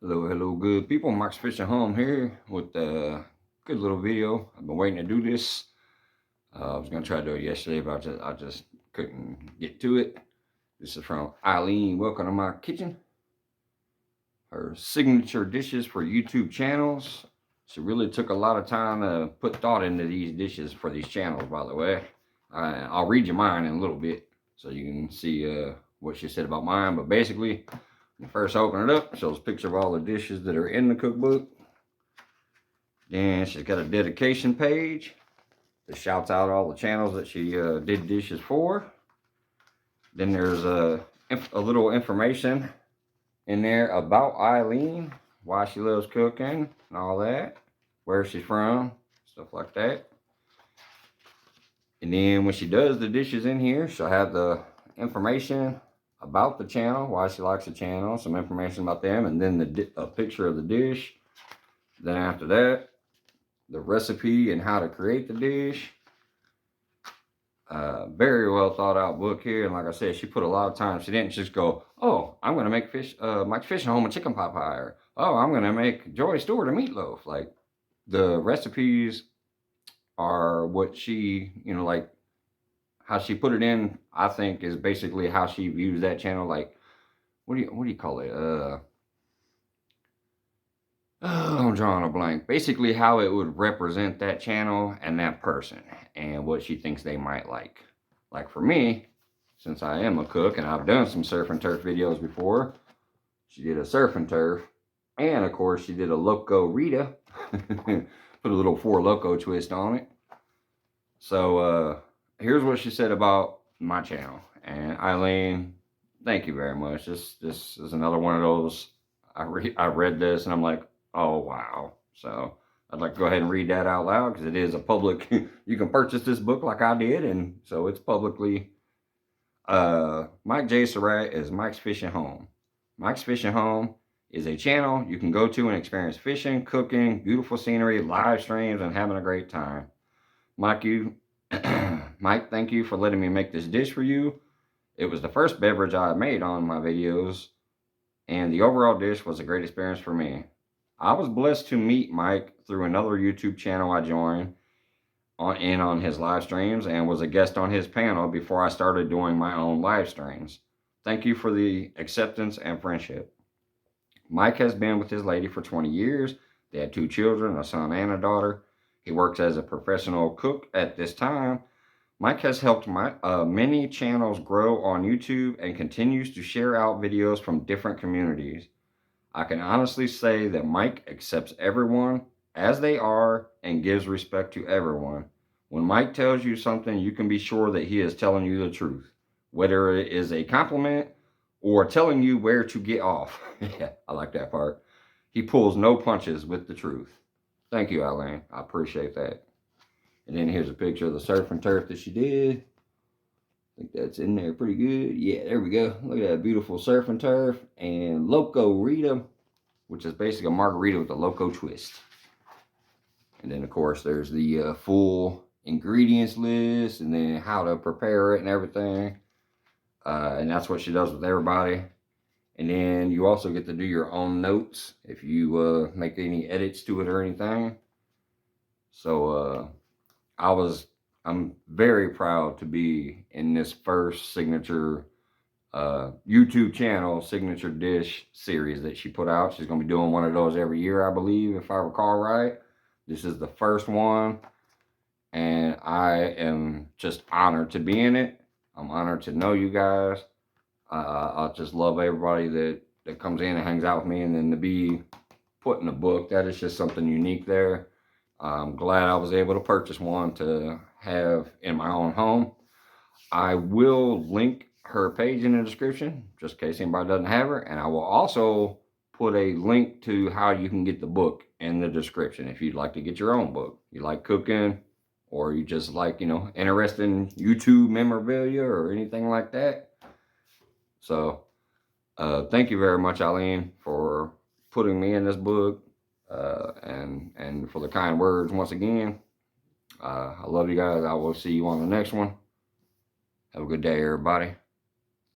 Hello, good people. Mike's Fishing Home here with a good little video. I've been waiting to do this. I was gonna try to do it yesterday, but I just couldn't get to it. This is from Alyne. Welcome to my kitchen. Her signature dishes for YouTube channels. She really took a lot of time to put thought into these dishes for these channels, by the way. I'll read you mine in a little bit so you can see what she said about mine. But basically, when you first open it up, it shows a picture of all the dishes that are in the cookbook. Then she's got a dedication page that shouts out all the channels that she did dishes for. Then there's a little information in there about Alyne, why she loves cooking and all that, where she's from, stuff like that. And then when she does the dishes in here, she'll have the information about the channel, why she likes the channel, some information about them, and then a picture of the dish. Then after that, the recipe and how to create the dish. Very well thought out book here, and like I said, she put a lot of time. She didn't just go, oh, I'm gonna make Mike's Fishing Home a chicken pot pie, or oh, I'm gonna make Joy Stewart a meatloaf. Like, the recipes are what she, like how she put it in, I think, is basically how she views that channel. Like, what do you call it? I'm drawing a blank. Basically, how it would represent that channel and that person and what she thinks they might like. Like for me, since I am a cook and I've done some surf and turf videos before, she did a surf and turf, and of course she did a Loco Rita. Put a little Four Loco twist on it. So here's what she said about my channel. And Alyne, thank you very much. This is another one of those. I read this and I'm like, oh wow. So I'd like to go ahead and read that out loud because it is a public. You can purchase this book like I did, and so it's publicly. Mike J. Surratt is Mike's Fishing Home. Mike's Fishing Home is a channel you can go to and experience fishing, cooking, beautiful scenery, live streams, and having a great time. Mike, thank you for letting me make this dish for you. It was the first beverage I made on my videos, and the overall dish was a great experience for me. I was blessed to meet Mike through another YouTube channel I joined on his live streams and was a guest on his panel before I started doing my own live streams. Thank you for the acceptance and friendship. Mike has been with his lady for 20 years. They had 2 children, a son and a daughter. He works as a professional cook at this time. Mike has helped many channels grow on YouTube and continues to share out videos from different communities. I can honestly say that Mike accepts everyone as they are and gives respect to everyone. When Mike tells you something, you can be sure that he is telling you the truth, whether it is a compliment or telling you where to get off. Yeah, I like that part. He pulls no punches with the truth. Thank you, Alyne. I appreciate that. And then here's a picture of the surf and turf that she did. I think that's in there pretty good. Yeah, there we go. Look at that beautiful surf and turf. And Loco Rita, which is basically a margarita with a Loco twist. And then, of course, there's the full ingredients list and then how to prepare it and everything. And that's what she does with everybody. And then you also get to do your own notes if you make any edits to it or anything. So I'm very proud to be in this first signature YouTube channel signature dish series that she put out. She's going to be doing one of those every year, I believe, if I recall right. This is the first one, and I am just honored to be in it. I'm honored to know you guys. I just love everybody that comes in and hangs out with me, and then to be put in a book, that is just something unique there. I'm glad I was able to purchase one to have in my own home. I will link her page in the description, just in case anybody doesn't have her. And I will also put a link to how you can get the book in the description if you'd like to get your own book. You like cooking, or you just like, interested in YouTube memorabilia or anything like that. So, thank you very much, Alyne, for putting me in this book. And for the kind words once again. I love you guys. I will see you on the next one. Have a good day, everybody.